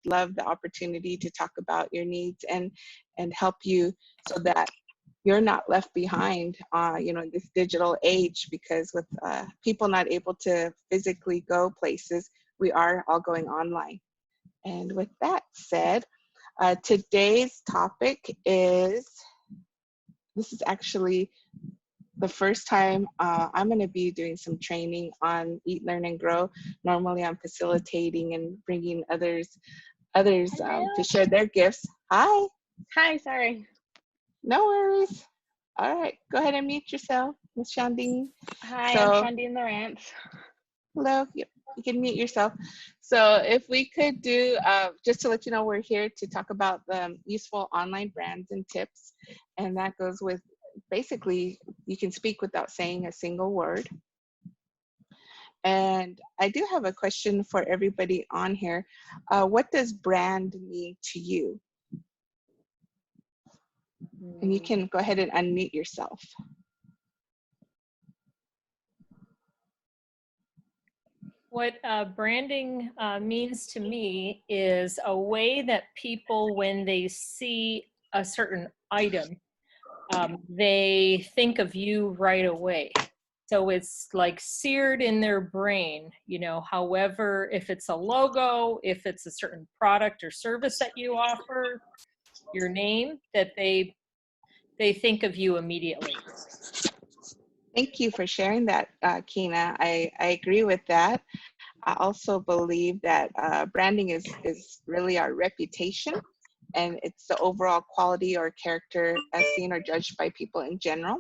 love the opportunity to talk about your needs and help you so that you're not left behind, you know, in this digital age, because with people not able to physically go places, we are all going online. And with that said, today's topic is, this is actually the first time I'm going to be doing some training on Eat, Learn, and Grow. Normally I'm facilitating and bringing others to share their gifts. Hi. Hi, sorry. No worries. All right, go ahead and mute yourself, Ms. Shandine. Hi, I'm Shandine Lawrence. Hello, you can mute yourself. So if we could do, just to let you know, we're here to talk about the useful online brands and tips. And that goes with, basically, you can speak without saying a single word. And I do have a question for everybody on here. What does brand mean to you? And you can go ahead and unmute yourself. What branding means to me is a way that people, when they see a certain item, they think of you right away. So it's like seared in their brain, you know, however, if it's a logo, if it's a certain product or service that you offer, your name, that they think of you immediately. Thank you for sharing that, Kina. I agree with that. I also believe that branding is really our reputation, and it's the overall quality or character as seen or judged by people in general.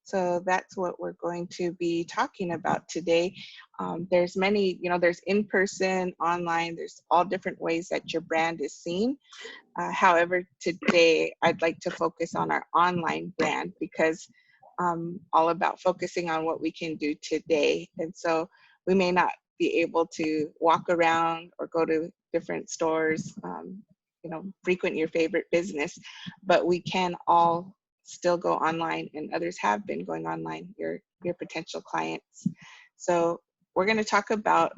So that's what we're going to be talking about today. There's many, you know, there's in-person, online, there's all different ways that your brand is seen. However, today I'd like to focus on our online brand, because all about focusing on what we can do today. And so we may not be able to walk around or go to different stores, you know, frequent your favorite business, but we can all still go online, and others have been going online, your potential clients. So we're going to talk about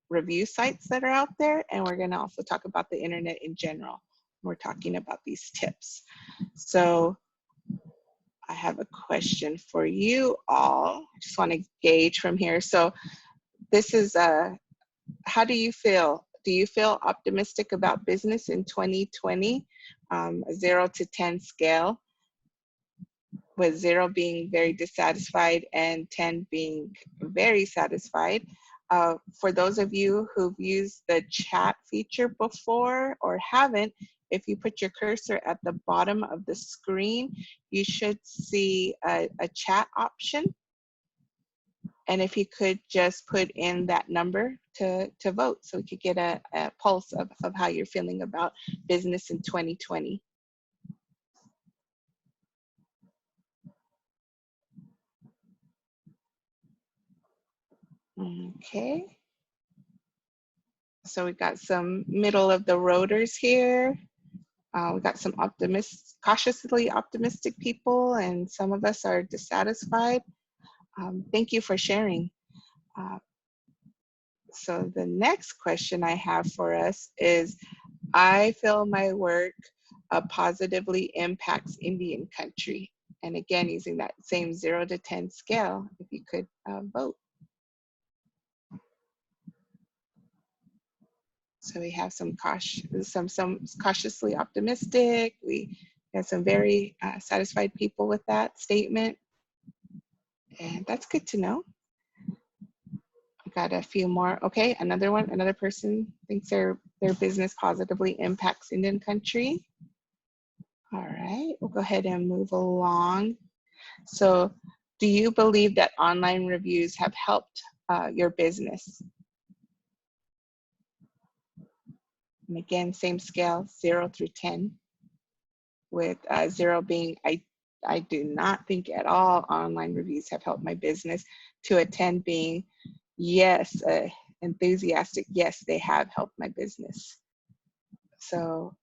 review sites that are out there, and we're going to also talk about the internet in general. We're talking about these tips. So I have a question for you all. I just want to gauge from here. So this is, how do you feel? Do you feel optimistic about business in 2020? A 0 to 10 scale, with 0 being very dissatisfied and 10 being very satisfied. For those of you who've used the chat feature before or haven't, if you put your cursor at the bottom of the screen, you should see a chat option. And if you could just put in that number to vote, so we could get a pulse of how you're feeling about business in 2020. Okay. So we got some middle of the roaders here. We got some cautiously optimistic people, and some of us are dissatisfied. Thank you for sharing. So the next question I have for us is, I feel my work positively impacts Indian Countri. And again, using that same 0 to 10 scale, if you could vote. So we have some cautiously optimistic. We have some very satisfied people with that statement. And that's good to know. I got a few more. Okay, another one, another person thinks their business positively impacts Indian Countri. All right, we'll go ahead and move along. So do you believe that online reviews have helped your business? And again, same scale, 0 through 10, with 0 being, I do not think at all online reviews have helped my business, to a 10 being, yes, enthusiastic, yes, they have helped my business. So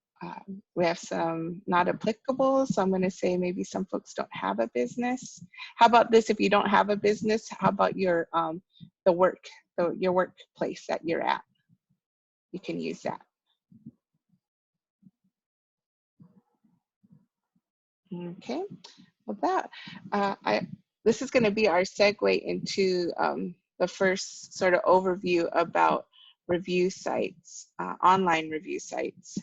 we have some not applicable, so I'm going to say maybe some folks don't have a business. How about this? If you don't have a business, how about your your workplace that you're at? You can use that. Okay, well this is going to be our segue into the first sort of overview about review sites, online review sites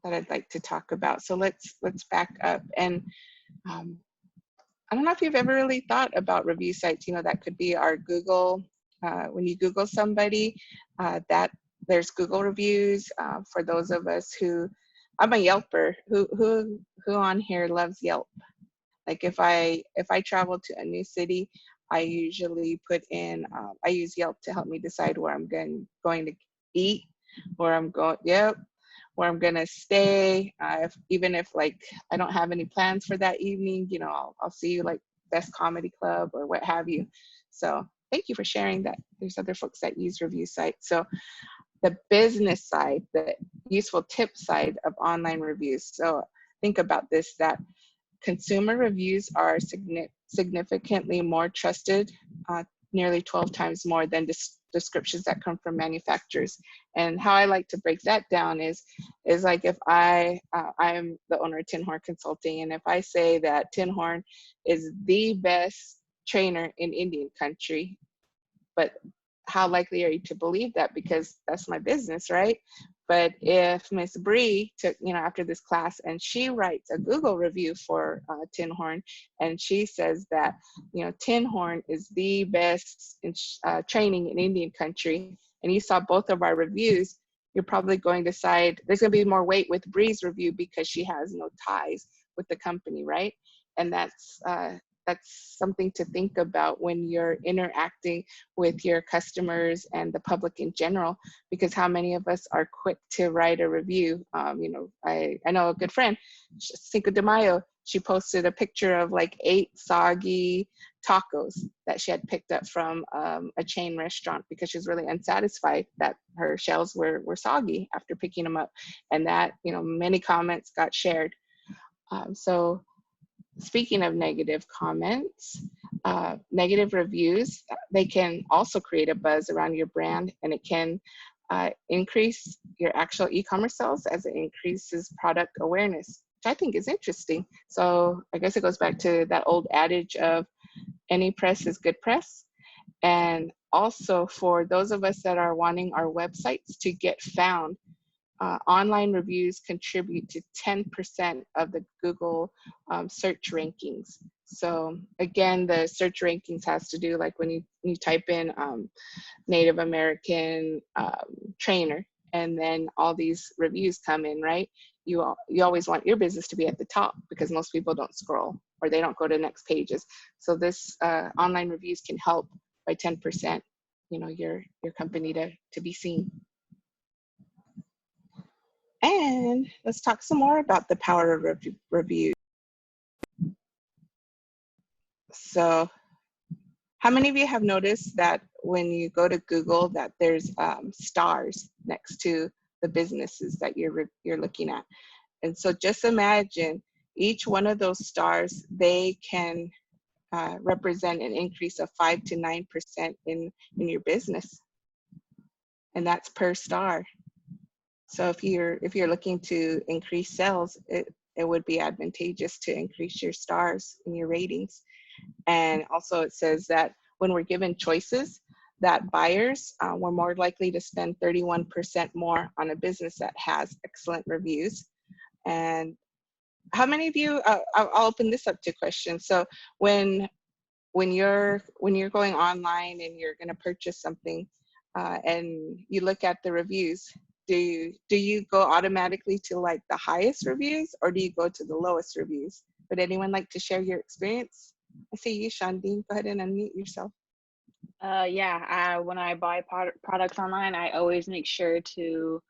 that I'd like to talk about. So let's back up. And I don't know if you've ever really thought about review sites. You know, that could be our Google. When you Google somebody, that there's Google reviews. For those of us who, I'm a Yelper. Who on here loves Yelp? Like if I travel to a new city, I usually put in, I use Yelp to help me decide where I'm going to eat, where I'm going, where I'm gonna stay. Even if like I don't have any plans for that evening, you know, I'll see you like Best Comedy Club or what have you. So thank you for sharing that. There's other folks that use review sites. So the business side, the useful tip side of online reviews. So think about this, that consumer reviews are significantly more trusted, nearly 12 times more than descriptions that come from manufacturers. And how I like to break that down is like if I'm the owner of Tinhorn Consulting, and if I say that Tinhorn is the best trainer in Indian Countri, but how likely are you to believe that? Because that's my business, right? But if Miss Bree took, you know, after this class and she writes a Google review for Tinhorn, and she says that, you know, Tinhorn is the best training in Indian Countri, and you saw both of our reviews, you're probably going to decide there's going to be more weight with Bree's review because she has no ties with the company, right? And that's something to think about when you're interacting with your customers and the public in general, because how many of us are quick to write a review? You know, I know a good friend, Cinco de Mayo, she posted a picture of like 8 soggy tacos that she had picked up from a chain restaurant because she was really unsatisfied that her shells were soggy after picking them up. And that, you know, many comments got shared. So speaking of negative comments, negative reviews, they can also create a buzz around your brand, and it can increase your actual e-commerce sales as it increases product awareness, which I think is interesting. So I guess it goes back to that old adage of any press is good press. And also for those of us that are wanting our websites to get found, online reviews contribute to 10% of the Google search rankings. So again, the search rankings has to do like when you type in Native American trainer, and then all these reviews come in, right? You always want your business to be at the top because most people don't scroll or they don't go to the next pages. So this online reviews can help by 10%, you know, your company to be seen. And let's talk some more about the power of reviews. So how many of you have noticed that when you go to Google that there's stars next to the businesses that you're looking at? And so just imagine each one of those stars, they can represent an increase of 5 to 9% in your business. And that's per star. So if you're looking to increase sales, it would be advantageous to increase your stars in your ratings. And also it says that when we're given choices, that buyers were more likely to spend 31% more on a business that has excellent reviews. And how many of you, I'll open this up to questions. So when you're going online and you're going to purchase something and you look at the reviews, do you go automatically to like the highest reviews, or do you go to the lowest reviews? Would anyone like to share your experience? I see you, Shandine. Go ahead and unmute yourself. Yeah, when I buy products online, I always make sure to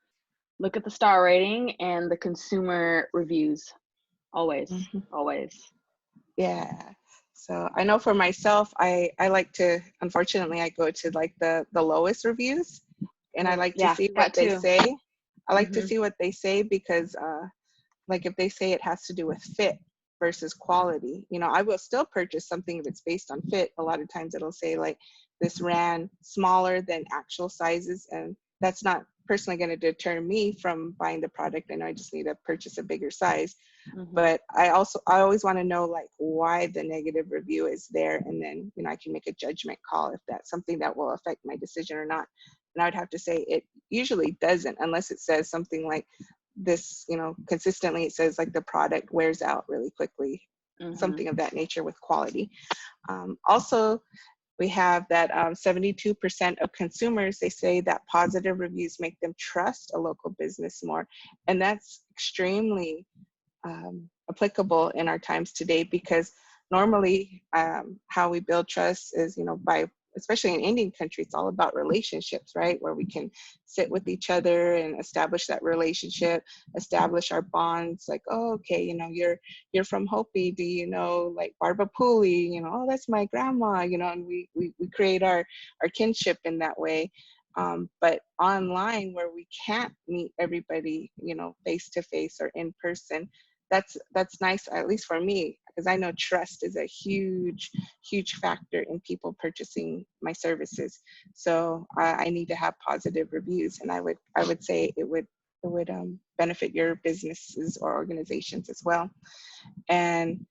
look at the star rating and the consumer reviews. Always, always. Yeah. So I know for myself, I like to, unfortunately, I go to like the lowest reviews, and I like to see what they say. I like to see what they say because like if they say it has to do with fit versus quality, you know, I will still purchase something if it's based on fit. A lot of times it'll say like this ran smaller than actual sizes, and that's not personally going to deter me from buying the product. I know I just need to purchase a bigger size. Mm-hmm. But I always want to know like why the negative review is there, and then I can make a judgment call if that's something that will affect my decision or not. And I would have to say it usually doesn't, unless it says something like this, consistently it says like the product wears out really quickly, Mm-hmm. something of that nature with quality. Also, we have that 72% of consumers, they say that positive reviews make them trust a local business more. And that's extremely applicable in our times today, because normally how we build trust is, by, especially in Indian country, it's all about relationships, right? Where we can sit with each other and establish that relationship, establish our bonds. Like, oh, okay, you're from Hopi. Do you know like Barba Puli? Oh, that's my grandma. And we create our kinship in that way. But online, where we can't meet everybody, face to face or in person, that's nice, at least for me, because I know trust is a huge factor in people purchasing my services. So I need to have positive reviews, and I would say it would benefit your businesses or organizations as well. And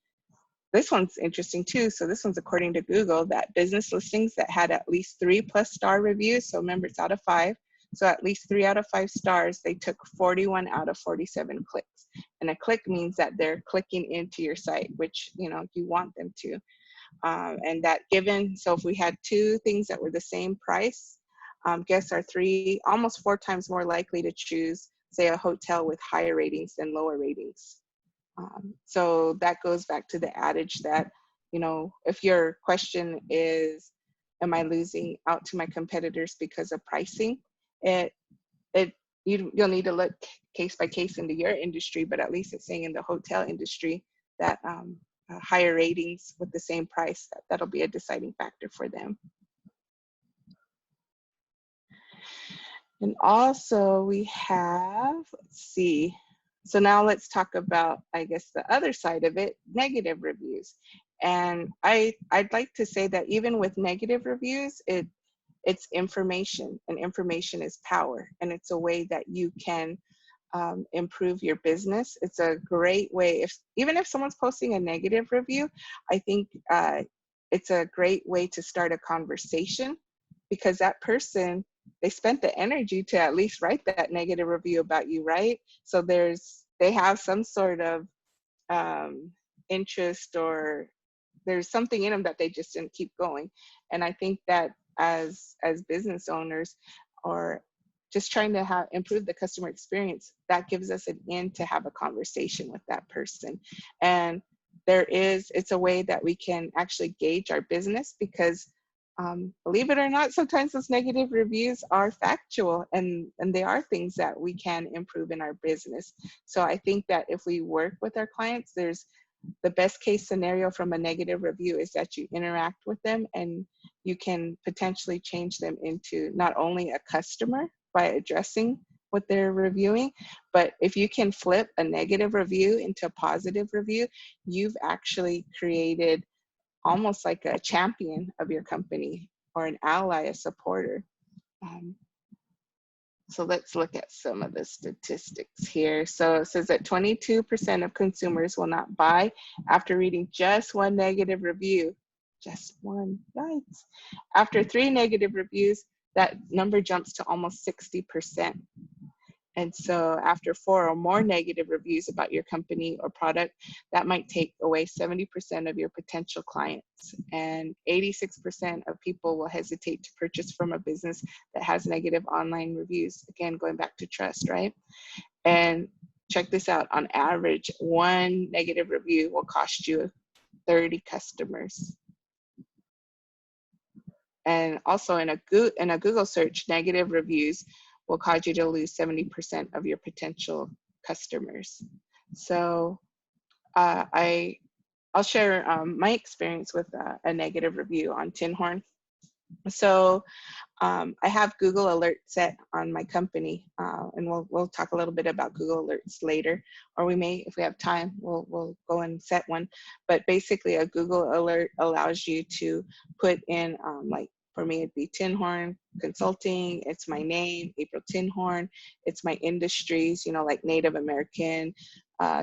this one's interesting too. So this one's according to Google, that business listings that had at least 3+ star reviews, so remember it's out of 5, so at least 3 out of 5 stars, they took 41 out of 47 clicks. And a click means that they're clicking into your site, which you want them to. And that given, so if we had 2 things that were the same price, guests are almost 4 times more likely to choose, say, a hotel with higher ratings than lower ratings. So that goes back to the adage that, if your question is, am I losing out to my competitors because of pricing? You'll need to look case by case into your industry, but at least it's saying in the hotel industry that higher ratings with the same price, that'll be a deciding factor for them. And also we have, let's see, so now let's talk about, I guess, the other side of it, negative reviews. And I'd like to say that even with negative reviews, it's information, and information is power, and it's a way that you can improve your business. It's a great way, even if someone's posting a negative review, I think it's a great way to start a conversation, because that person, they spent the energy to at least write that negative review about you, right? So they have some sort of interest, or there's something in them that they just didn't keep going. And I think that as business owners, or just trying to improve the customer experience, that gives us an in to have a conversation with that person. And it's a way that we can actually gauge our business, because believe it or not, sometimes those negative reviews are factual, and they are things that we can improve in our business. So I think that if we work with our clients, the best case scenario from a negative review is that you interact with them, and you can potentially change them into not only a customer by addressing what they're reviewing, but if you can flip a negative review into a positive review, you've actually created almost like a champion of your company, or an ally, a supporter. So let's look at some of the statistics here. So it says that 22% of consumers will not buy after reading just one negative review. Just one, yikes. After 3 negative reviews, that number jumps to almost 60%. And so after 4 or more negative reviews about your company or product, that might take away 70% of your potential clients. And 86% of people will hesitate to purchase from a business that has negative online reviews. Again, going back to trust, right? And check this out, on average, 1 negative review will cost you 30 customers. And also in a Google search, negative reviews will cause you to lose 70% of your potential customers. So I'll share my experience with a negative review on Tinhorn. So I have Google Alerts set on my company, and we'll talk a little bit about Google Alerts later, or we may, if we have time, we'll go and set one. But basically, a Google Alert allows you to put in like For me, it'd be Tinhorn Consulting. It's my name, April Tinhorn. It's my industries, like Native American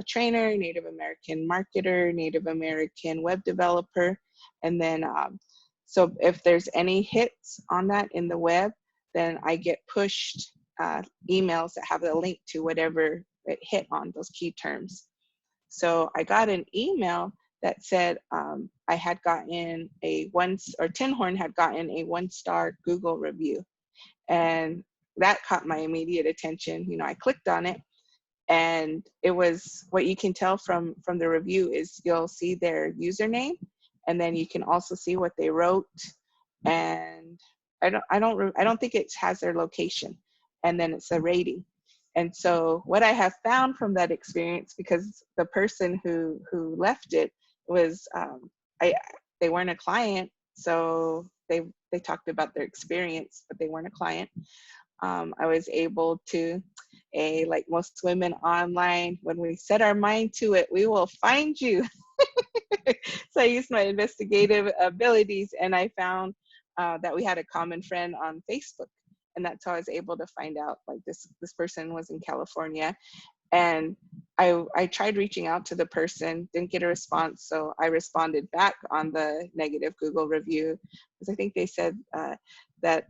trainer, Native American marketer, Native American web developer. And then, so if there's any hits on that in the web, then I get pushed emails that have a link to whatever it hit on, those key terms. So I got an email that said I had gotten Tinhorn had gotten a 1-star Google review. And that caught my immediate attention. I clicked on it, and it was, what you can tell from the review is you'll see their username, and then you can also see what they wrote. And I don't think it has their location, and then it's a rating. And so what I have found from that experience, because the person who left it was, they weren't a client, so they talked about their experience, but they weren't a client. I was able to, like most women online, when we set our mind to it, we will find you. So I used my investigative abilities, and I found that we had a common friend on Facebook. And that's how I was able to find out, like, this person was in California. And I tried reaching out to the person, didn't get a response. So I responded back on the negative Google review, because I think they said that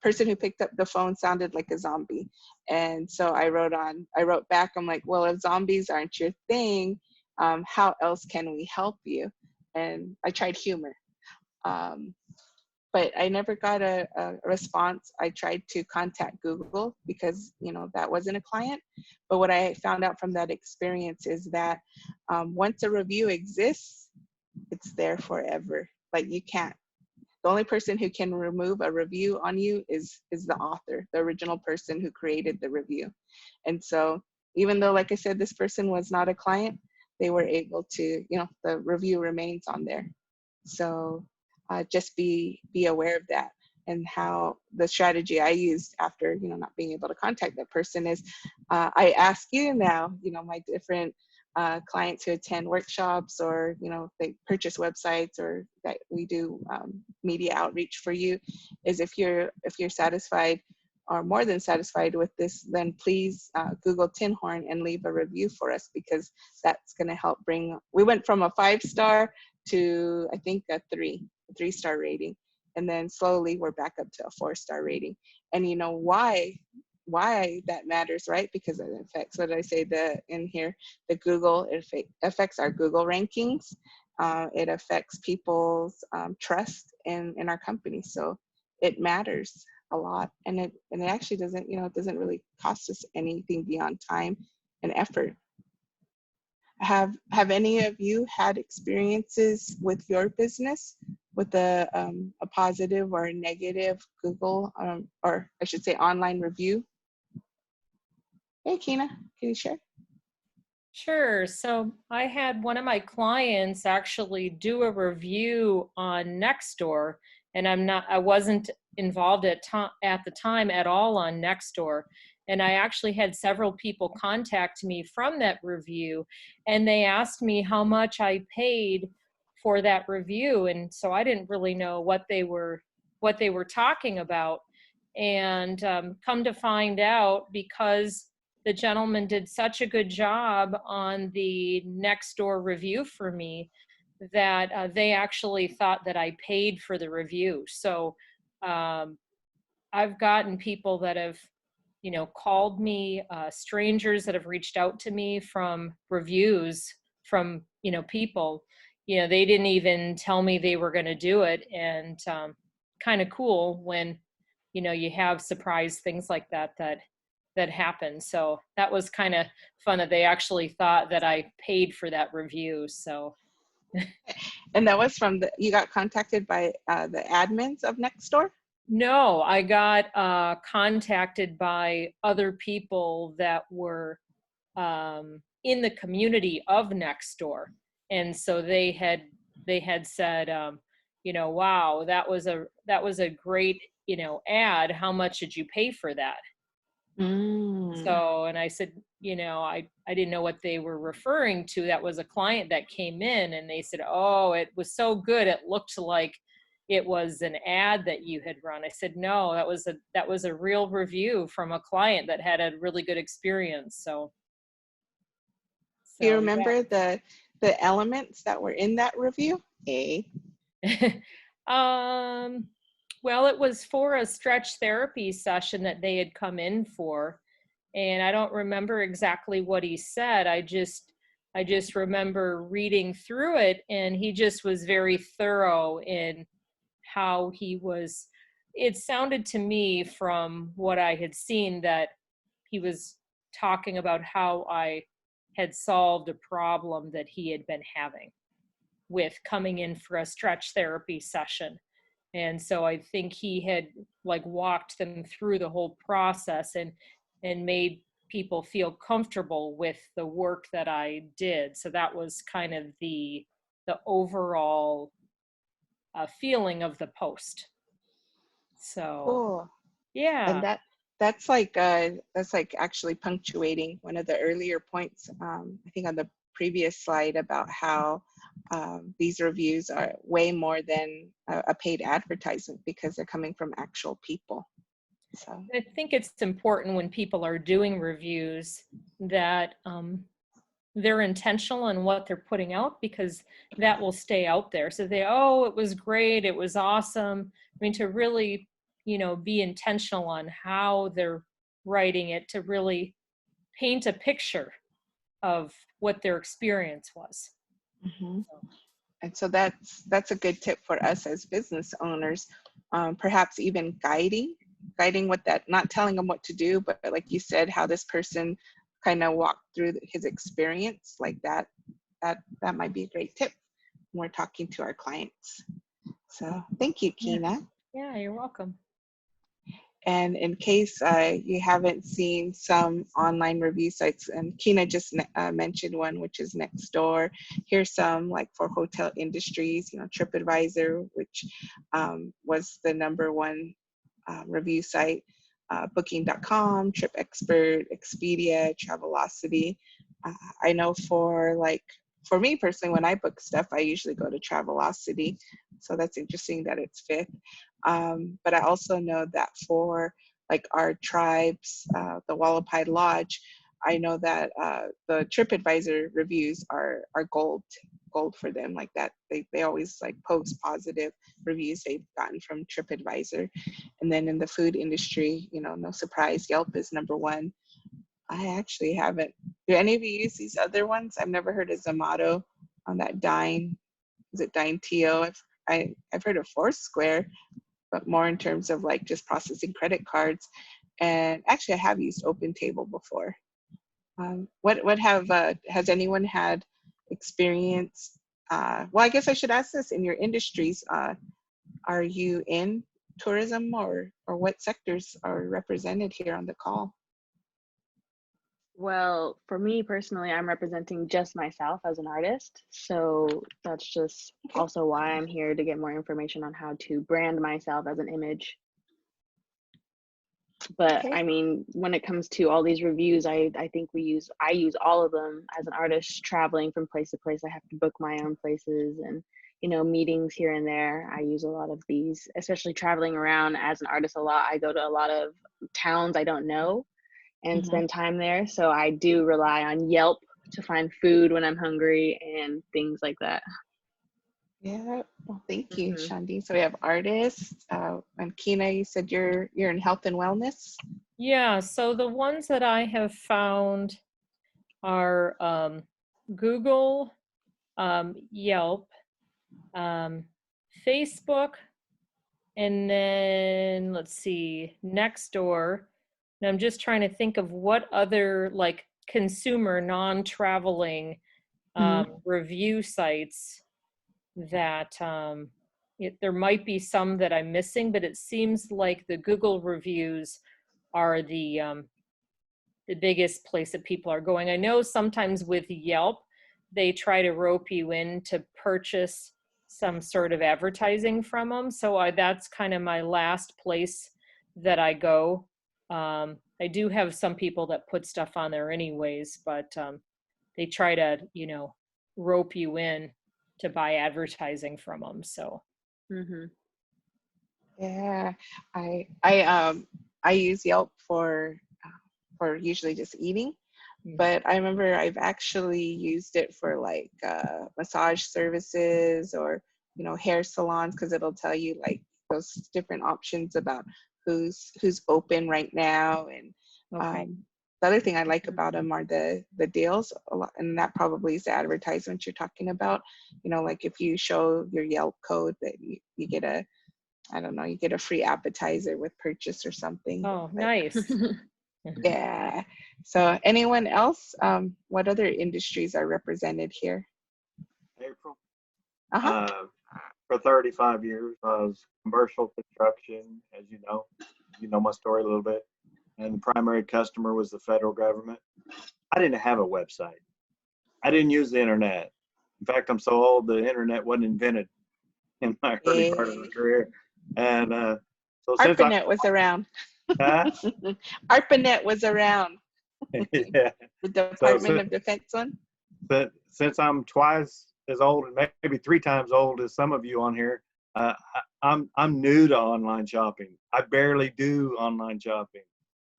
person who picked up the phone sounded like a zombie. And so I wrote back, I'm like, well, if zombies aren't your thing, how else can we help you? And I tried humor. But I never got a response. I tried to contact Google because, that wasn't a client. But what I found out from that experience is that once a review exists, it's there forever. Like, you can't. The only person who can remove a review on you is the author, the original person who created the review. And so even though, like I said, this person was not a client, they were able to, the review remains on there. So just be aware of that. And how the strategy I used after, not being able to contact that person is, I ask you now, my different clients who attend workshops, or, they purchase websites, or that we do media outreach for you, is if you're satisfied or more than satisfied with this, then please Google Tinhorn and leave a review for us, because that's going to help we went from a 5-star to, I think, a 3-star rating. And then slowly we're back up to a 4-star rating. And why that matters, right? Because it affects, what did I say in here? The Google, it affects our Google rankings. It affects people's trust in our company. So it matters a lot. And it actually doesn't, it doesn't really cost us anything beyond time and effort. Have any of you had experiences with your business with a positive or a negative Google, or I should say online review? Hey, Kina, can you share? Sure. So I had one of my clients actually do a review on Nextdoor, and I wasn't involved at the time at all on Nextdoor. And I actually had several people contact me from that review, and they asked me how much I paid for that review. And so I didn't really know what they were talking about. And come to find out, because the gentleman did such a good job on the Nextdoor review for me, that they actually thought that I paid for the review. So I've gotten people that have, called me, strangers that have reached out to me from reviews from, people, they didn't even tell me they were going to do it. And kind of cool when, you have surprise things like that happen. So that was kind of fun that they actually thought that I paid for that review. So. And that was you got contacted by the admins of Nextdoor? No, I got contacted by other people that were in the community of Nextdoor. And so they had said, wow, that was a great, ad. How much did you pay for that? So, and I said, I didn't know what they were referring to. That was a client that came in, and they said, oh, it was so good. It looked like, it was an ad that you had run. I said, no, that was a real review from a client that had a really good experience. So Do you yeah. remember the elements that were in that review? Well, it was for a stretch therapy session that they had come in for, and I don't remember exactly what he said. I just remember reading through it, and he just was very thorough in how he was. It sounded to me from what I had seen that he was talking about how I had solved a problem that he had been having with coming in for a stretch therapy session. And so I think he had like walked them through the whole process and made people feel comfortable with the work that I did. So that was kind of the overall feeling of the post. So Cool. yeah. And that's like actually punctuating one of the earlier points, I think on the previous slide, about how these reviews are way more than a paid advertisement because they're coming from actual people. So I think it's important when people are doing reviews that they're intentional in what they're putting out, because that will stay out there. So oh, it was great, it was awesome. I mean, to really, be intentional on how they're writing it, to really paint a picture of what their experience was. mm-hmm. And so that's a good tip for us as business owners, perhaps even guiding what that, not telling them what to do, but like you said, how this person kind of walked through his experience, like that might be a great tip when we're talking to our clients. So thank you, Kina. Yeah, you're welcome. And in case you haven't seen some online review sites, and Kina just mentioned one, which is Nextdoor. Here's some like for hotel industries, TripAdvisor, which was the #1 review site, Booking.com, TripExpert, Expedia, Travelocity. I know for me personally, when I book stuff, I usually go to Travelocity. So that's interesting that it's 5th. But I also know that for like our tribes, the Wallapai Lodge, I know that the TripAdvisor reviews are gold for them, like that. They always like post positive reviews they've gotten from TripAdvisor. And then in the food industry, no surprise, Yelp is #1. I actually haven't. Do any of you use these other ones? I've never heard of Zomato on that Dine. Is it Dine TO? I've heard of Foursquare, but more in terms of like just processing credit cards. And actually, I have used OpenTable before. Has anyone had experience? Well, I guess I should ask this: in your industries, are you in tourism, or what sectors are represented here on the call? Well, for me personally, I'm representing just myself as an artist. So that's just also why I'm here, to get more information on how to brand myself as an image. But I mean, when it comes to all these reviews, I think I use all of them as an artist traveling from place to place. I have to book my own places and, meetings here and there. I use a lot of these, especially traveling around as an artist a lot. I go to a lot of towns I don't know and spend time there. So I do rely on Yelp to find food when I'm hungry and things like that. Yeah, well, thank you, Shandi. So we have artists, and Kina, you said you're in health and wellness. Yeah, so the ones that I have found are Google, Yelp, Facebook, and then let's see, Nextdoor. And I'm just trying to think of what other like consumer non-traveling review sites that there might be some that I'm missing, but it seems like the Google reviews are the biggest place that people are going. I know sometimes with Yelp, they try to rope you in to purchase some sort of advertising from them. So that's kind of my last place that I go. I do have some people that put stuff on there anyways, but they try to, rope you in to buy advertising from them. So. Yeah, I use Yelp for usually just eating, but I remember I've actually used it for like massage services or hair salons because it'll tell you like those different options about who's open right now. And Okay. the other thing I like about them are the deals a lot, and that probably is the advertisement you're talking about. Like if you show your Yelp code that you get a, I don't know, you get a free appetizer with purchase or something. Oh, But nice. yeah. So anyone else? What other industries are represented here? April. Uh-huh. For 35 years, I was commercial construction, as you know. You know my story a little bit. And the primary customer was the federal government. I didn't have a website. I didn't use the internet. In fact, I'm so old, the internet wasn't invented in my early part of my Yay. career. And so since I, ARPANET was around. uh, ARPANET was around. yeah, The so Department of Defense one. since I'm twice as old and maybe 3 times old as some of you on here, I'm new to online shopping. I barely do online shopping.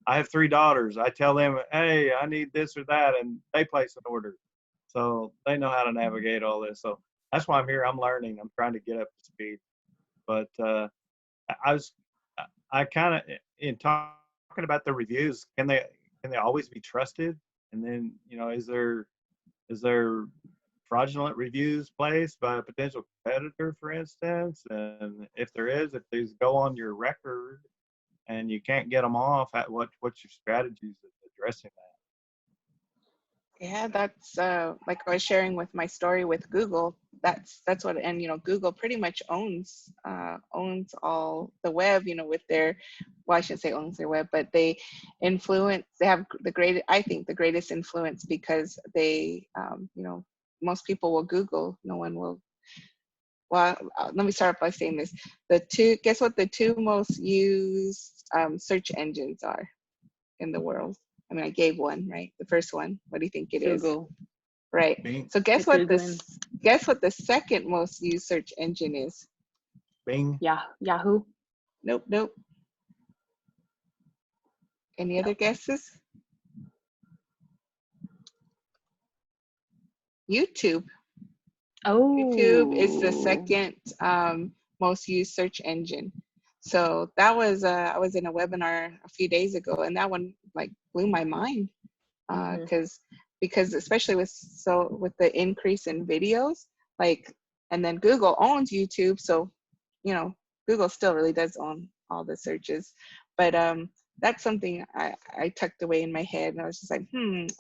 I have 3 daughters. I tell them, hey, I need this or that, and they place an order. So they know how to navigate all this. So that's why I'm here. I'm learning. I'm trying to get up to speed. But I was, I kind of, in talking about the reviews, can they always be trusted? And then, is there fraudulent reviews placed by a potential competitor, for instance? And if there is, if these go on your record and you can't get them off, what's your strategies of addressing that? Yeah, that's like I was sharing with my story with Google. That's what, and Google pretty much owns all the web. With their, well, I shouldn't say owns their web, but they influence. They have I think the greatest influence because they, most people will Google. No one will. Well, let me start by saying this: guess what the two most used search engines are in the world? I mean, I gave one, right? The first one. What do you think it is? Google. Right. Bing. So Googling. guess what the second most used search engine is? Bing. Yeah, Yahoo. Nope, nope. Any other guesses? YouTube. YouTube is the Oh. second most used search engine. So that was I was in a webinar a few days ago, and that one like blew my mind because especially with the increase in videos, like, and then Google owns YouTube, so Google still really does own all the searches, but that's something I tucked away in my head, and I was just like,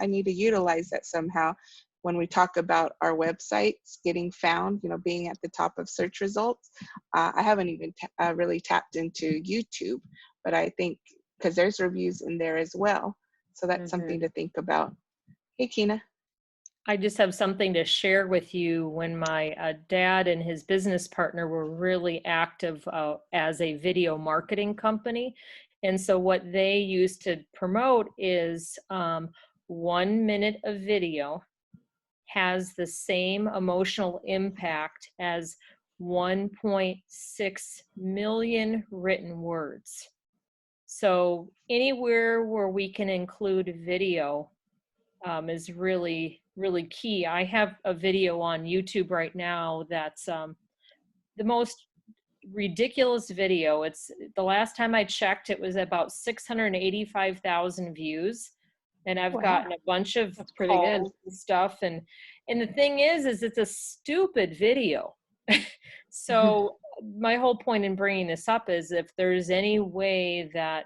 I need to utilize that somehow when we talk about our websites getting found, being at the top of search results. I haven't even really tapped into YouTube, but I think because there's reviews in there as well. So that's something to think about. Hey, Kina. I just have something to share with you. When my dad and his business partner were really active as a video marketing company. And so what they used to promote is 1 minute of video has the same emotional impact as 1.6 million written words. So anywhere where we can include video is really, really key. I have a video on YouTube right now that's the most ridiculous video. It's the last time I checked, it was about 685,000 views. And I've gotten a bunch of That's pretty good. calls and stuff. And the thing is it's a stupid video. So my whole point in bringing this up is if there's any way that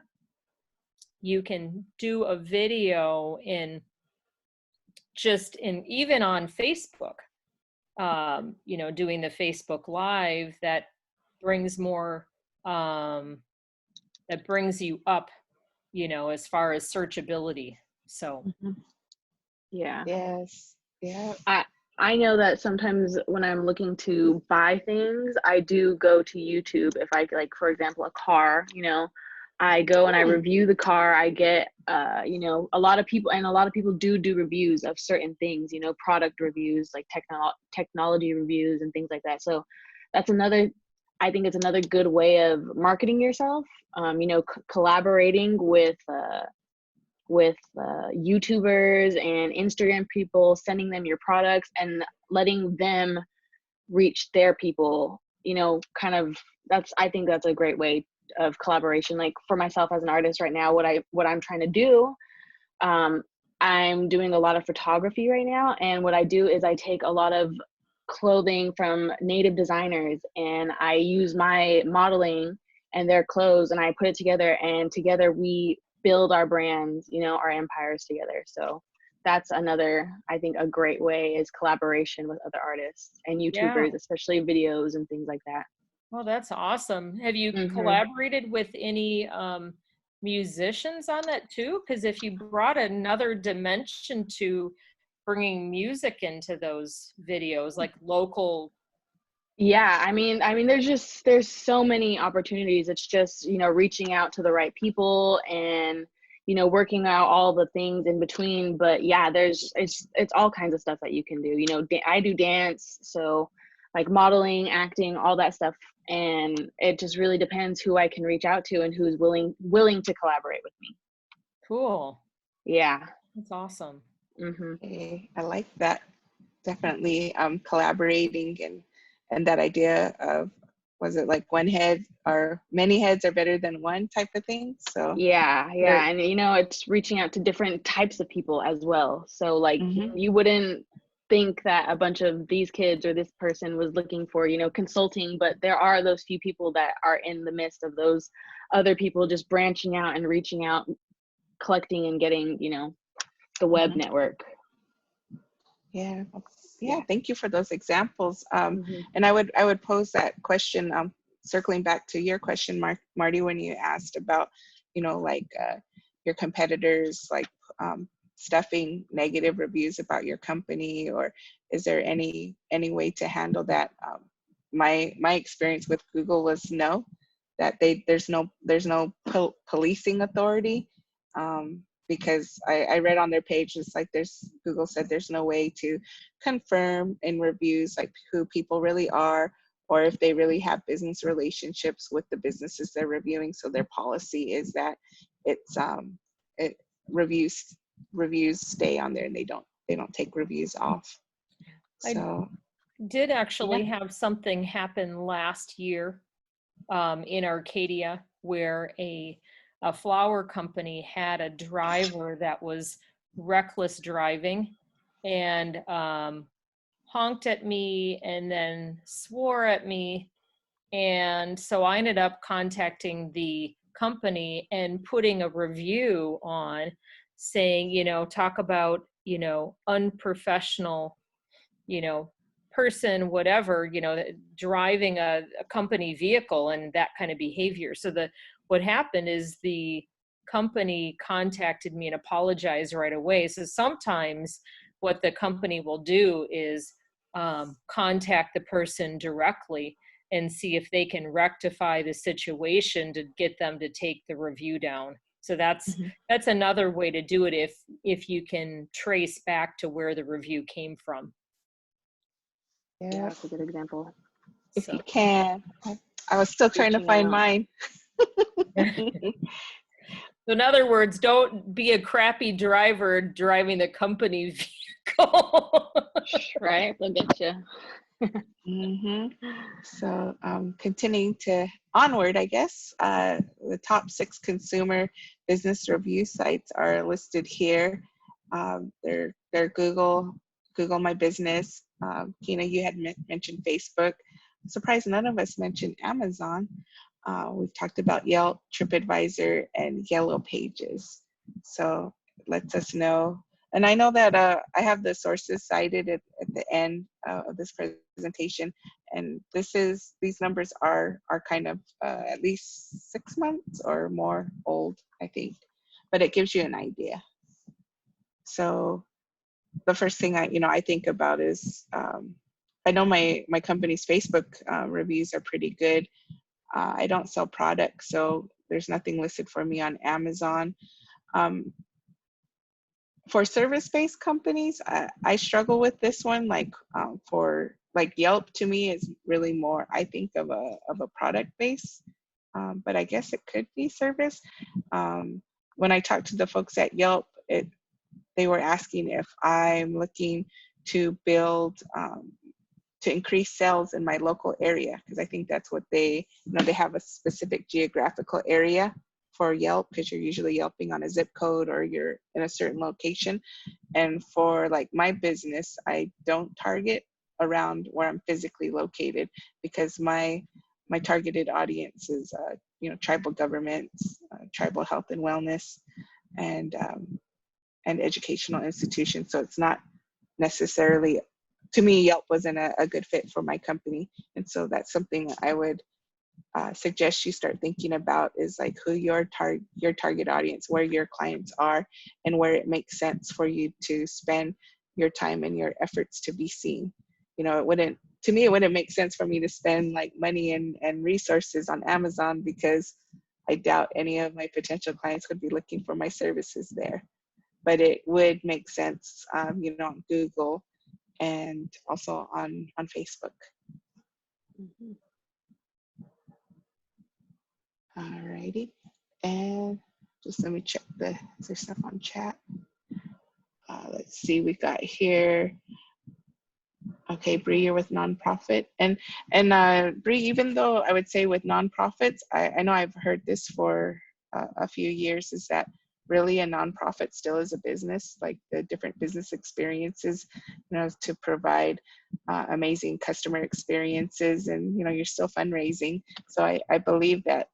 you can do a video even on Facebook, doing the Facebook Live that brings more, that brings you up, as far as searchability. So Yeah. Yes. Yeah. I know that sometimes when I'm looking to buy things, I do go to YouTube. If I like, for example, a car, I go and I review the car. I get, a lot of people do reviews of certain things, product reviews, like technology reviews and things like that. So that's another I think it's another good way of marketing yourself. You know, collaborating with YouTubers and Instagram people, sending them your products and letting them reach their people, you know, kind of, I think that's a great way of collaboration. Like for myself as an artist right now, what I'm trying to do, I'm doing a lot of photography right now. And what I do is I take a lot of clothing from native designers and I use my modeling and their clothes and I put it together, and together we build our brands, you know, our empires together. So that's another, I think, a great way is collaboration with other artists and YouTubers, Yeah. especially videos and things like that. Well, that's awesome. Have you Mhm. collaborated with any musicians on that too? Because if you brought another dimension to bringing music into those videos, like local. Yeah, I mean, there's so many opportunities. It's just, you know, reaching out to the right people and, you know, working out all the things in between. But yeah, it's all kinds of stuff that you can do. You know, I do dance, so like modeling, acting, all that stuff. And it just really depends who I can reach out to and who's willing to collaborate with me. Cool. Yeah. That's awesome. Mm-hmm. Okay, I like that. Definitely collaborating and that idea of, was it like one head or many heads are better than one type of thing? So Yeah. And you know, it's reaching out to different types of people as well. So like you wouldn't think that a bunch of these kids or this person was looking for, you know, consulting, but there are those few people that are in the midst of those other people just branching out and reaching out, collecting and getting, you know, the web network. Yeah. Thank you for those examples. Mm-hmm. And I would pose that question, circling back to your question, Marty, when you asked about, you know, like your competitors, like stuffing negative reviews about your company, or is there any way to handle that? My experience with Google was no, that there's no policing authority. Because I read on their page, it's like Google said there's no way to confirm in reviews like who people really are, or if they really have business relationships with the businesses they're reviewing. So their policy is that it's reviews stay on there and they don't take reviews off. So I did actually have something happen last year in Arcadia where a flower company had a driver that was reckless driving and honked at me and then swore at me. And so I ended up contacting the company and putting a review on saying, you know, talk about, you know, unprofessional, you know, person, whatever, you know, driving a company vehicle and that kind of behavior. So what happened is the company contacted me and apologized right away. So sometimes what the company will do is contact the person directly and see if they can rectify the situation to get them to take the review down. So that's another way to do it if you can trace back to where the review came from. Yeah, that's a good example. If you can. I was still trying to find mine. So in other words, don't be a crappy driver driving the company vehicle. Right, they'll get you. So continuing to onward, I guess, the top 6 consumer business review sites are listed here. They're Google My Business. Kina, you had mentioned Facebook. I'm surprised none of us mentioned Amazon. We've talked about Yelp, TripAdvisor, and Yellow Pages. So it lets us know. And I know that I have the sources cited at the end of this presentation, and these numbers are kind of at least 6 months or more old, I think, but it gives you an idea. So the first thing I think about is I know my company's Facebook reviews are pretty good. I don't sell products, so there's nothing listed for me on Amazon. For service-based companies, I struggle with this one. Like like Yelp to me is really more, I think, of a product base, but I guess it could be service. When I talked to the folks at Yelp, they were asking if I'm looking to build, to increase sales in my local area, because I think that's what they have a specific geographical area for Yelp, because you're usually Yelping on a zip code or you're in a certain location. And for like my business, I don't target around where I'm physically located, because my targeted audience is tribal governments, tribal health and wellness, and educational institutions. So it's not necessarily, to me, Yelp wasn't a good fit for my company. And so that's something I would suggest you start thinking about, is like who your target audience, where your clients are, and where it makes sense for you to spend your time and your efforts to be seen. It wouldn't make sense for me to spend like money and resources on Amazon, because I doubt any of my potential clients would be looking for my services there. But it would make sense, on Google and also on Facebook. Mhm. Alrighty, and just let me check is there stuff on chat? Let's see, we got here. Okay, Bree, you're with nonprofit, and Bree, even though I would say with nonprofits, I know I've heard this for a few years, is that really a nonprofit still is a business, like the different business experiences, to provide amazing customer experiences, and you're still fundraising. So I believe that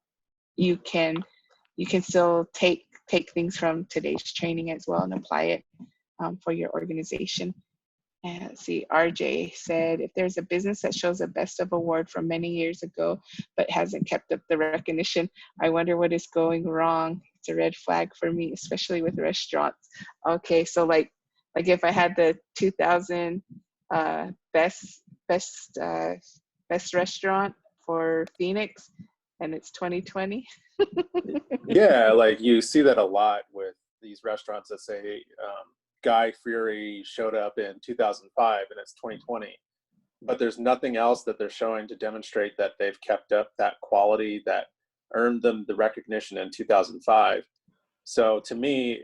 you can still take things from today's training as well and apply it for your organization. And let's see, RJ said, if there's a business that shows a best of award from many years ago but hasn't kept up the recognition, I wonder what is going wrong. It's a red flag for me, especially with restaurants. Okay, so like if I had the 2000 best restaurant for Phoenix, and it's 2020. Yeah, like you see that a lot with these restaurants that say Guy Fieri showed up in 2005 and it's 2020, but there's nothing else that they're showing to demonstrate that they've kept up that quality that earned them the recognition in 2005. So to me,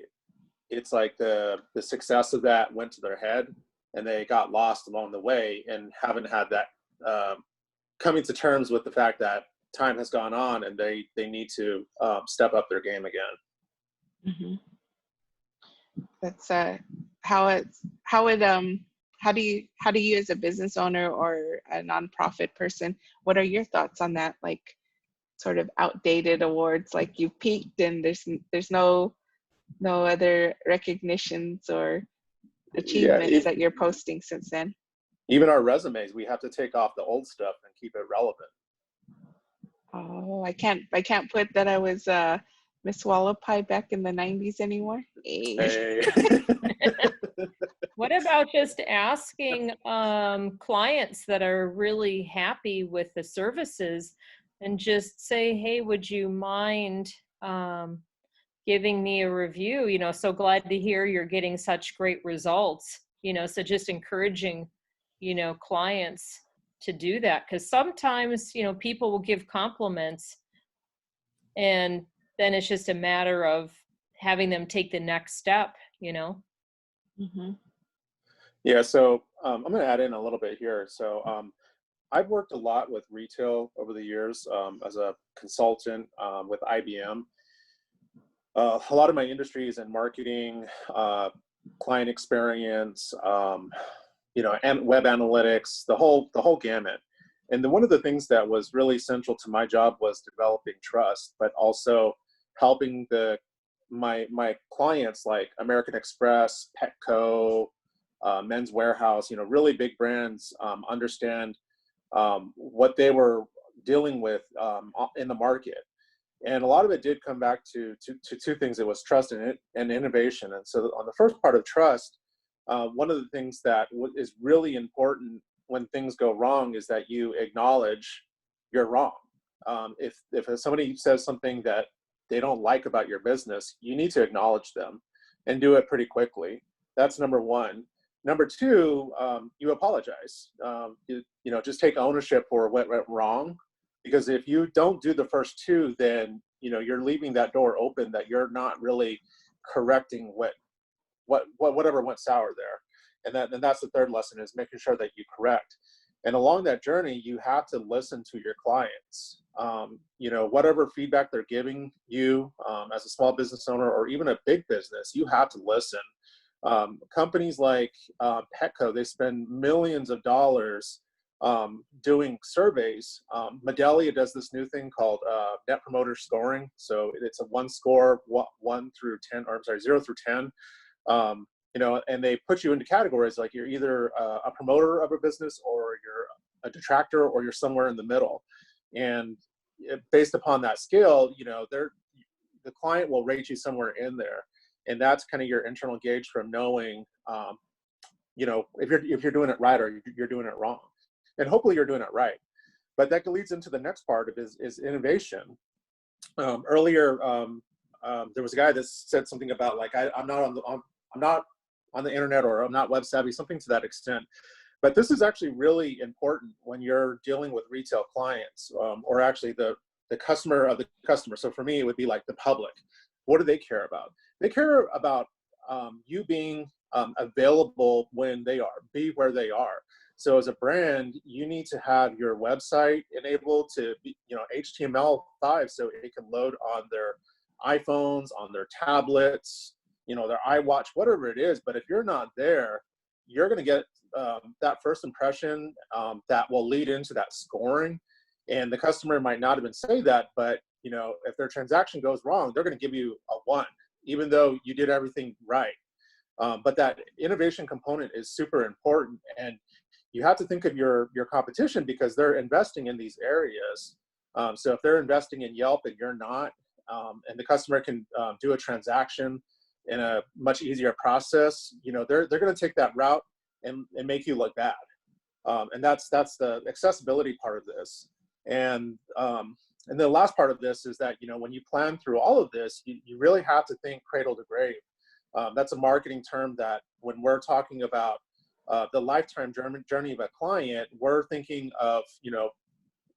it's like the success of that went to their head and they got lost along the way and haven't had that coming to terms with the fact that time has gone on and they need to step up their game again. Mm-hmm. That's how do you as a business owner or a nonprofit person, what are your thoughts on that, like sort of outdated awards, like you peaked and there's no other recognitions or achievements that you're posting since then? Even our resumes, we have to take off the old stuff and keep it relevant. Oh, I can't put that I was Miss Swallow Pie back in the 90s anymore. Hey. What about just asking clients that are really happy with the services and just say, hey, would you mind giving me a review? So glad to hear you're getting such great results. So just encouraging, clients to do that, because sometimes, people will give compliments and then it's just a matter of having them take the next step, Mm-hmm. Yeah, so I'm going to add in a little bit here. So I've worked a lot with retail over the years as a consultant with IBM. A lot of my industry is in marketing, client experience, and web analytics, the whole gamut. And one of the things that was really central to my job was developing trust, but also helping my clients like American Express, Petco, Men's Warehouse, really big brands, understand what they were dealing with in the market. And a lot of it did come back to two things. It was trust and innovation. And so on the first part of trust, one of the things that is really important when things go wrong is that you acknowledge you're wrong. If somebody says something that they don't like about your business, you need to acknowledge them and do it pretty quickly. That's number one. Number two, you apologize. Just take ownership for what went wrong, because if you don't do the first two, then you're leaving that door open that you're not really correcting whatever went sour there. And that's the third lesson, is making sure that you correct. And along that journey, you have to listen to your clients. Whatever feedback they're giving you as a small business owner or even a big business, you have to listen. Companies like Petco, they spend millions of dollars doing surveys. Medallia does this new thing called Net Promoter Scoring. So it's a 1 score, 1 through 10, or I'm sorry, 0 through 10. And they put you into categories like you're either a promoter of a business, or you're a detractor, or you're somewhere in the middle. And based upon that scale, the client will rate you somewhere in there. And that's kind of your internal gauge from knowing, if you're doing it right or you're doing it wrong. And hopefully you're doing it right. But that leads into the next part of is innovation. Earlier, there was a guy that said something about like, I'm not on the internet, or I'm not web savvy, something to that extent. But this is actually really important when you're dealing with retail clients, or actually the customer of the customer. So for me, it would be like the public. What do they care about? They care about you being available when they are, be where they are. So as a brand, you need to have your website enabled to be, HTML5, so it can load on their iPhones, on their tablets, their iWatch, whatever it is. But if you're not there, you're going to get that first impression that will lead into that scoring. And the customer might not even say that, but if their transaction goes wrong, they're going to give you a 1, even though you did everything right. But that innovation component is super important, and you have to think of your competition, because they're investing in these areas. So if they're investing in Yelp and you're not, and the customer can do a transaction in a much easier process, they're going to take that route and make you look bad. And that's the accessibility part of this. And the last part of this is that, when you plan through all of this, you really have to think cradle to grave. That's a marketing term that when we're talking about the lifetime journey of a client, we're thinking of,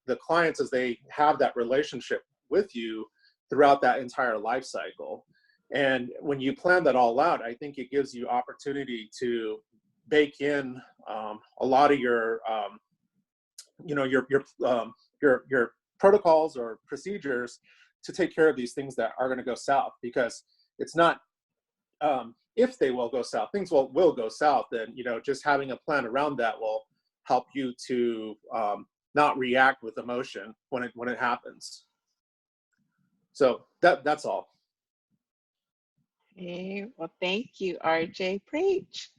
the clients as they have that relationship with you throughout that entire life cycle. And when you plan that all out, I think it gives you opportunity to bake in a lot of your protocols or procedures to take care of these things that are going to go south, because it's not if they will go south. Things will go south, and just having a plan around that will help you to not react with emotion when it happens. So that's all. Hey, well, thank you, RJ. Preach.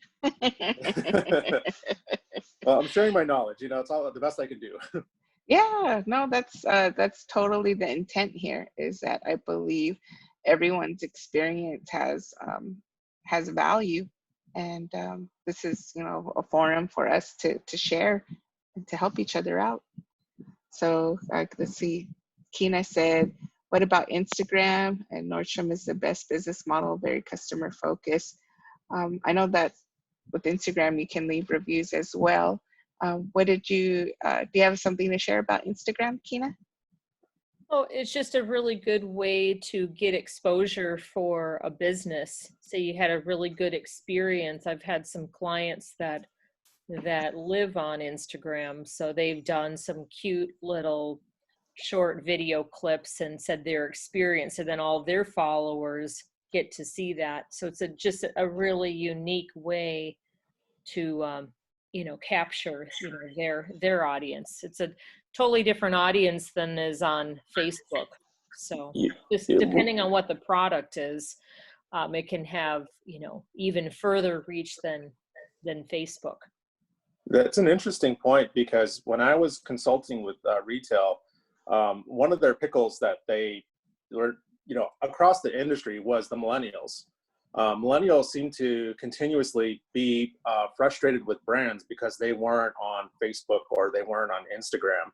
Well, I'm sharing my knowledge. It's all the best I can do. Yeah, no, that's totally the intent here, is that I believe everyone's experience has value, and this is a forum for us to share and to help each other out. So let's see, Kina said, what about Instagram? And Nordstrom is the best business model, very customer focused. I know that with Instagram you can leave reviews as well. Do you have something to share about Instagram, Kina? Oh, it's just a really good way to get exposure for a business. So you had a really good experience. I've had some clients that live on Instagram, so they've done some cute little short video clips and said their experience, and then all their followers get to see that. So it's just a really unique way to capture their audience. It's a totally different audience than is on Facebook. So just depending on what the product is, it can have even further reach than Facebook. That's an interesting point, because when I was consulting with retail, one of their pickles that they were across the industry was the millennials. Millennials seem to continuously be frustrated with brands because they weren't on Facebook or they weren't on Instagram.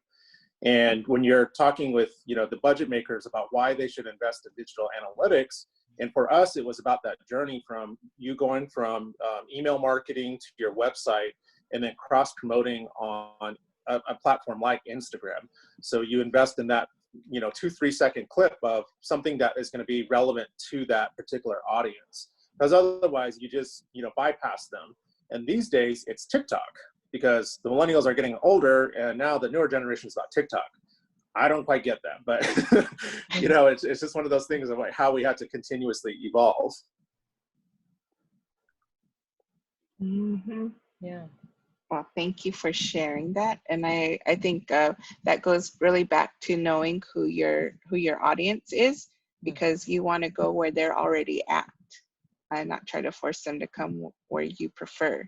And when you're talking with the budget makers about why they should invest in digital analytics, And for us, it was about that journey from you going from email marketing to your website and then cross promoting on a platform like Instagram. So you invest in that, 2-3 second clip of something that is going to be relevant to that particular audience, because otherwise you just, bypass them. And these days it's TikTok, because the millennials are getting older and now the newer generation is about TikTok. I don't quite get that, but it's just one of those things of like how we had to continuously evolve. Mm-hmm. Yeah. Well, thank you for sharing that. And I think that goes really back to knowing who your audience is, because you want to go where they're already at and not try to force them to come where you prefer.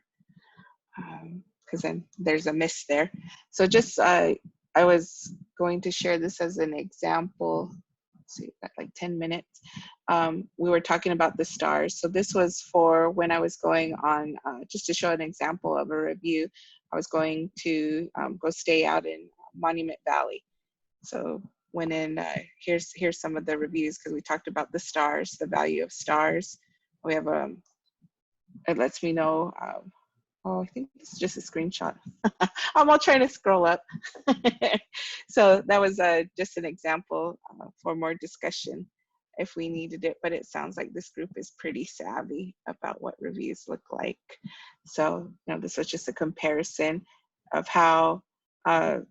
Because then there's a miss there. So just, I was going to share this as an example. Let's see, like 10 minutes. We were talking about the stars. So this was for when I was going on, just to show an example of a review, I was going to go stay out in Monument Valley. So went in, here's some of the reviews, because we talked about the stars, the value of stars. We have, it lets me know, oh, I think this is just a screenshot. I'm all trying to scroll up. So that was just an example for more discussion if we needed it, but it sounds like this group is pretty savvy about what reviews look like. So, this was just a comparison of how I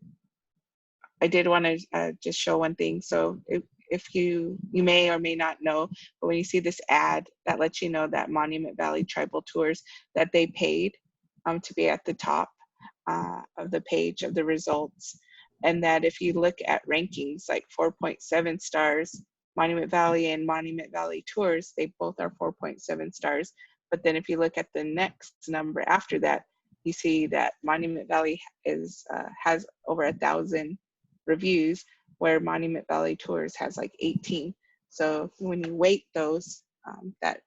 did want to just show one thing. So if you may or may not know, but when you see this ad that lets you know that Monument Valley Tribal Tours, that they paid to be at the top of the page of the results. And that if you look at rankings like 4.7 stars, Monument Valley and Monument Valley Tours, they both are 4.7 stars. But then if you look at the next number after that, you see that Monument Valley has over 1,000 reviews, where Monument Valley Tours has like 18. So when you weight those, that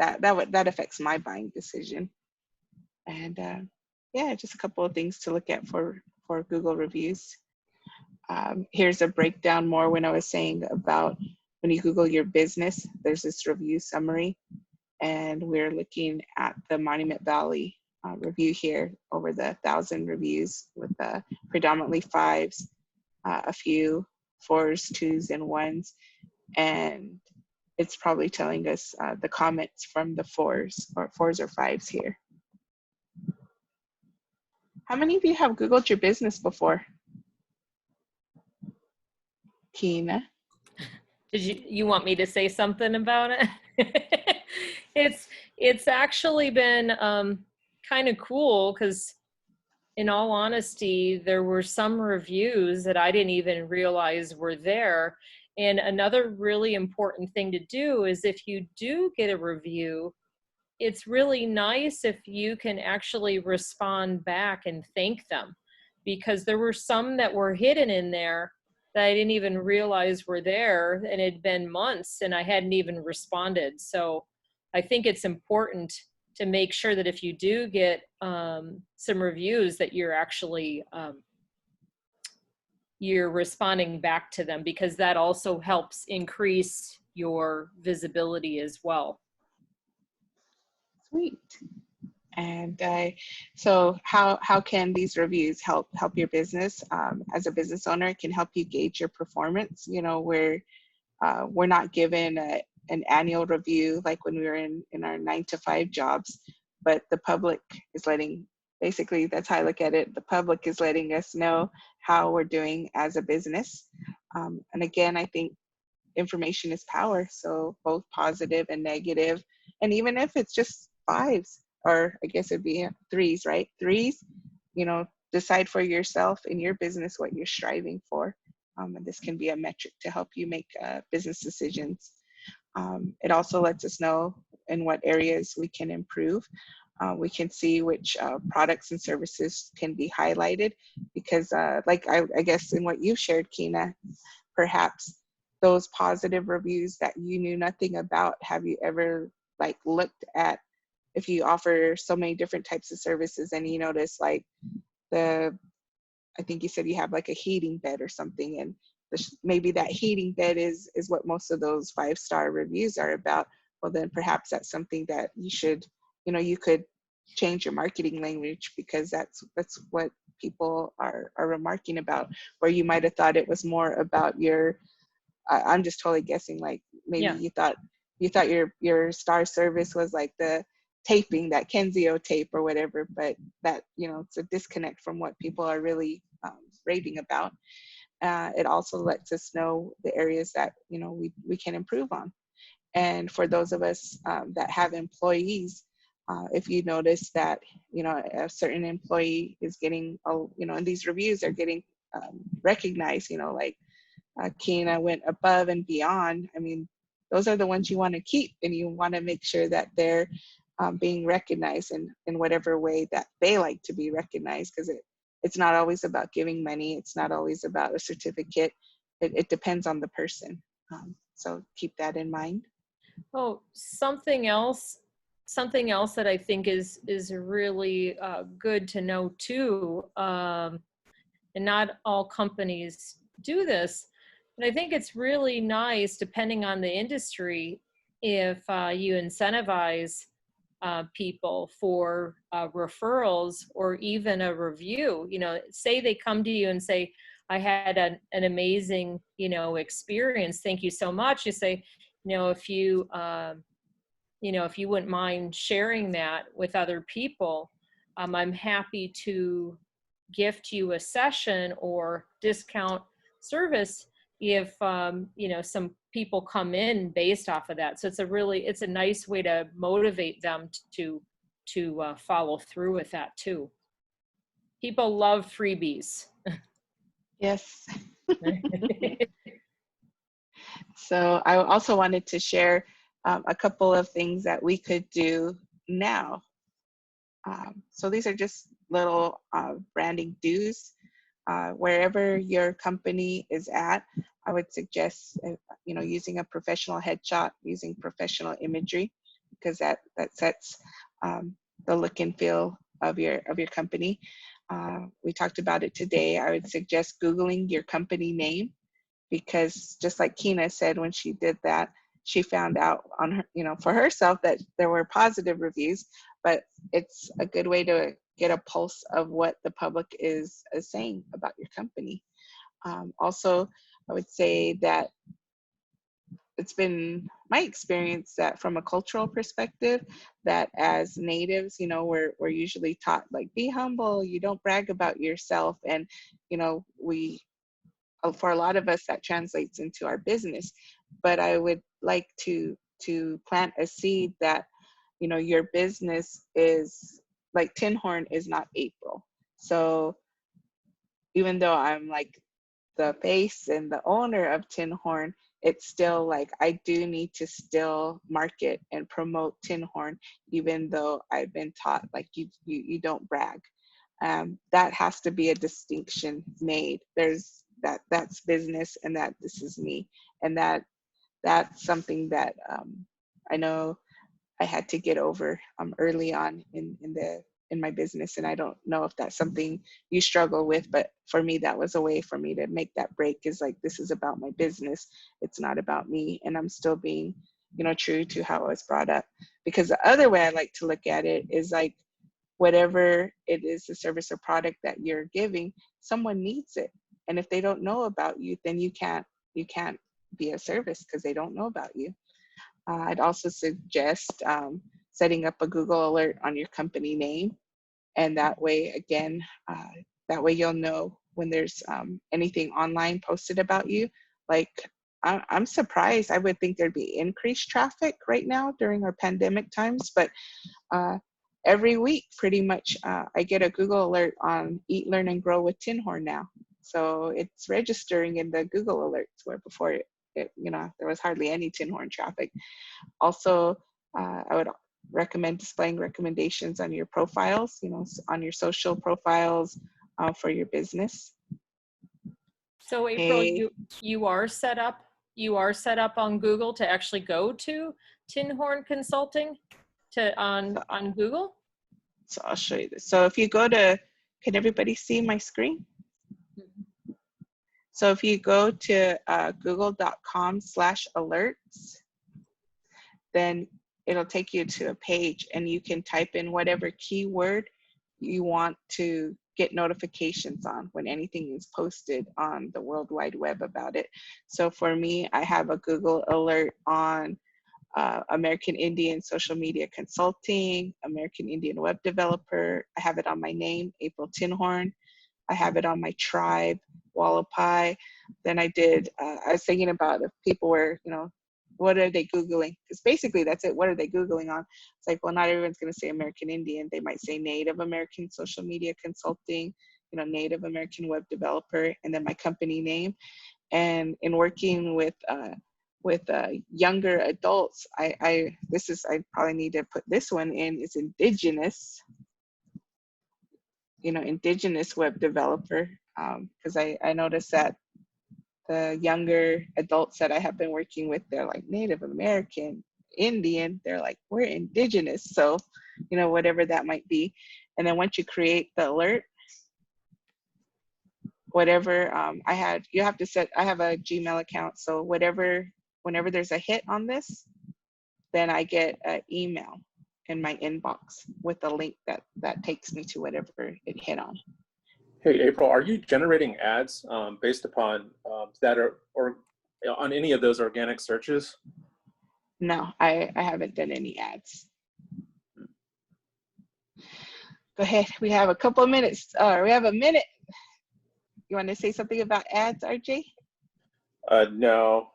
affects my buying decision. And yeah, just a couple of things to look at for Google reviews. Here's a breakdown more when I was saying about when you Google your business, there's this review summary, and we're looking at the Monument Valley review here over the 1,000 reviews with predominantly 5s, a few 4s, 2s, and 1s. And it's probably telling us the comments from the 4s or 5s here. How many of you have Googled your business before? Keena? Did you want me to say something about it? It's actually been kind of cool, because in all honesty, there were some reviews that I didn't even realize were there. And another really important thing to do is, if you do get a review, it's really nice if you can actually respond back and thank them, because there were some that were hidden in there that I didn't even realize were there, and it had been months and I hadn't even responded. So I think it's important to make sure that if you do get some reviews, that you're actually you're responding back to them, because that also helps increase your visibility as well. Sweet. And so how can these reviews help your business? As a business owner, it can help you gauge your performance. We're not given an annual review like when we were in our 9-to-5 jobs, but the public is basically, that's how I look at it. The public is letting us know how we're doing as a business. And again, I think information is power. So both positive and negative. And even if it's just 5s, or I guess it'd be 3s, right? 3s, decide for yourself in your business what you're striving for. And this can be a metric to help you make business decisions. It also lets us know in what areas we can improve. We can see which products and services can be highlighted, because like I guess in what you shared, Keena, perhaps those positive reviews that you knew nothing about, have you ever looked at, if you offer so many different types of services and you notice I think you said you have like a heating bed or something, and maybe that heating bed is what most of those 5-star reviews are about. Well, then perhaps that's something that you should, you could change your marketing language, because that's what people are remarking about, where you might have thought it was more about your, I'm just totally guessing, like maybe Yeah. you thought your star service was like the taping, that Kenzio tape or whatever, but that, it's a disconnect from what people are really raving about. It also lets us know the areas that, we can improve on. And for those of us that have employees, if you notice that, a certain employee is getting, and these reviews are getting recognized, like Kina went above and beyond. I mean, those are the ones you want to keep, and you want to make sure that they're being recognized in whatever way that they like to be recognized, because it's not always about giving money. It's not always about a certificate. It depends on the person. So keep that in mind. Oh, something else that I think is really good to know too, and not all companies do this, but I think it's really nice, depending on the industry, if you incentivize people for referrals or even a review. Say they come to you and say, I had an amazing, experience. Thank you so much. You say, if you, if you wouldn't mind sharing that with other people, I'm happy to gift you a session or discount service if some people come in based off of that. So it's a nice way to motivate them to follow through with that too. People love freebies. Yes. So I also wanted to share a couple of things that we could do now. So these are just little branding do's. Wherever your company is at, I would suggest, using a professional headshot, using professional imagery, because that sets the look and feel of your company. We talked about it today. I would suggest Googling your company name, because just like Kina said, when she did that, she found out on her, for herself, that there were positive reviews, but it's a good way to get a pulse of what the public is saying about your company. Also, I would say that it's been my experience that from a cultural perspective, that as natives, we're usually taught, like, be humble, you don't brag about yourself. And, for a lot of us, that translates into our business. But I would like to plant a seed that, your business is like Tinhorn is not April. So even though I'm like the face and the owner of Tinhorn, it's still like I do need to still market and promote Tinhorn, even though I've been taught, like, you don't brag. That has to be a distinction made. There's that's business, and that this is me, and that's something that I know I had to get over early on in my business. And I don't know if that's something you struggle with, but for me, that was a way for me to make that break, is like, this is about my business. It's not about me. And I'm still being, true to how I was brought up. Because the other way I like to look at it is like, whatever it is, the service or product that you're giving, someone needs it. And if they don't know about you, then you can't be a service, because they don't know about you. I'd also suggest setting up a Google alert on your company name. And that way, again, you'll know when there's anything online posted about you. Like, I'm surprised. I would think there'd be increased traffic right now during our pandemic times, but every week, pretty much, I get a Google alert on Eat, Learn, and Grow with Tinhorn now. So it's registering in the Google alerts, where before there was hardly any Tinhorn traffic. Also, I would recommend displaying recommendations on your profiles, on your social profiles for your business. So April, you are set up on Google to actually go to Tinhorn Consulting on Google? So I'll show you this. So if you go to, can everybody see my screen? So if you go to google.com/alerts, then it'll take you to a page and you can type in whatever keyword you want to get notifications on when anything is posted on the World Wide Web about it. So for me, I have a Google alert on American Indian social media consulting, American Indian web developer. I have it on my name, April Tinhorn. I have it on my tribe, Wallapai. Then I was thinking about if people were, what are they Googling? Because basically that's it. What are they Googling on? It's like, well, not everyone's going to say American Indian. They might say Native American social media consulting, Native American web developer, and then my company name. And in working with younger adults, I probably need to put this one in, is Indigenous, Indigenous web developer, because I noticed that the younger adults that I have been working with, they're like Native American, Indian, they're like, we're Indigenous. So, whatever that might be. And then once you create the alert, whatever I have a Gmail account. So whenever there's a hit on this, then I get an email in my inbox with a link that takes me to whatever it hit on. Hey, April, are you generating ads based upon that or on any of those organic searches? No, I haven't done any ads. Go ahead. We have a couple of minutes. We have a minute. You want to say something about ads, RJ? No.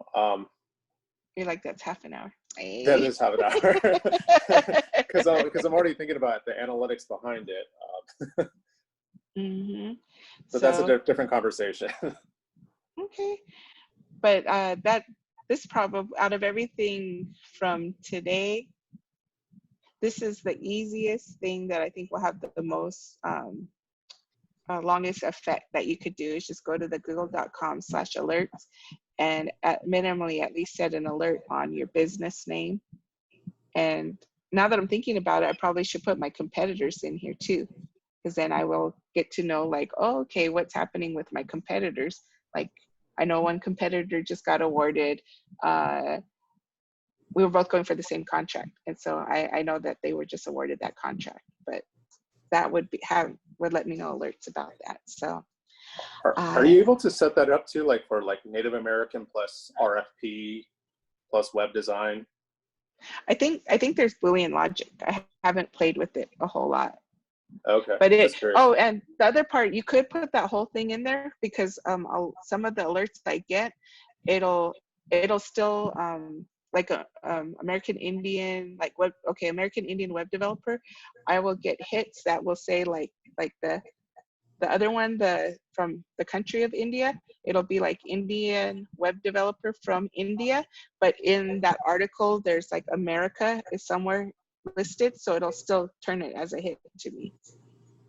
You're like, that's half an hour. That is half an hour. Because I'm already thinking about the analytics behind it. Mm-hmm. But that's a different conversation. Okay. But this probably, out of everything from today, this is the easiest thing that I think will have the most longest effect that you could do, is just go to the google.com/alerts and minimally at least set an alert on your business name. And now that I'm thinking about it, I probably should put my competitors in here too, because then I will get to know, like, oh, okay, what's happening with my competitors. Like, I know one competitor just got awarded, we were both going for the same contract. And so I know that they were just awarded that contract, but that would let me know alerts about that. So are you able to set that up too, like for like Native American plus RFP plus web design? I think there's Boolean logic. I haven't played with it a whole lot. Okay. But and the other part, you could put that whole thing in there, because some of the alerts I get, it'll still like a American Indian, like American Indian web developer. I will get hits that will say like the other one, from the country of India, it'll be like Indian web developer from India, but in that article there's like America is somewhere listed, so it'll still turn it as a hit to me.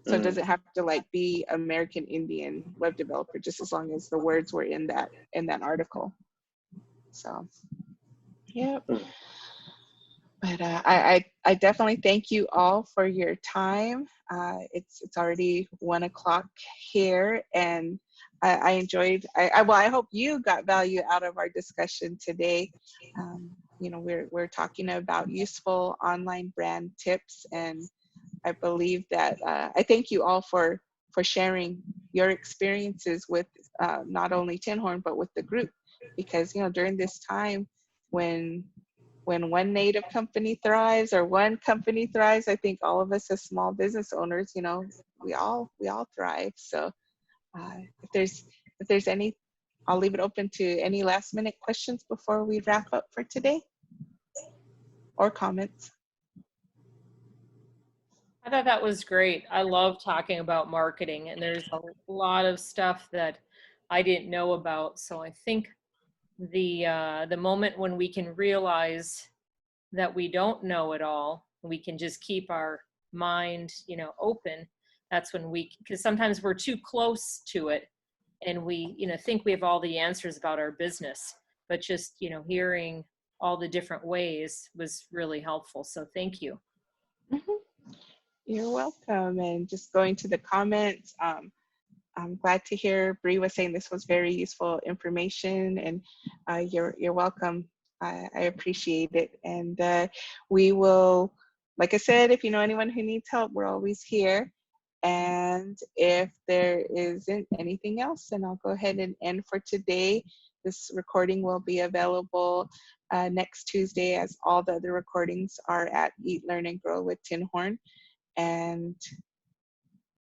So it doesn't have to like be American Indian web developer, just as long as the words were in that article. So yeah. But I definitely thank you all for your time. It's already 1 o'clock here, and I enjoyed. I hope you got value out of our discussion today. We're talking about useful online brand tips, and I believe that I thank you all for sharing your experiences with not only Tinhorn but with the group, because during this time when one Native company thrives or one company thrives, I think all of us as small business owners, we all thrive. So if there's any, I'll leave it open to any last minute questions before we wrap up for today, or comments. I thought that was great. I love talking about marketing, and there's a lot of stuff that I didn't know about. So I think the moment when we can realize that we don't know it all, we can just keep our mind, open. That's when because sometimes we're too close to it, and we, think we have all the answers about our business. But just, hearing all the different ways was really helpful. So thank you. Mm-hmm. You're welcome. And just going to the comments, I'm glad to hear Bree was saying this was very useful information, and you're welcome. I appreciate it. And we will, like I said, if you know anyone who needs help, we're always here. And if there isn't anything else, then I'll go ahead and end for today. This recording will be available next Tuesday, as all the other recordings are at Eat, Learn, and Grow with Tinhorn. And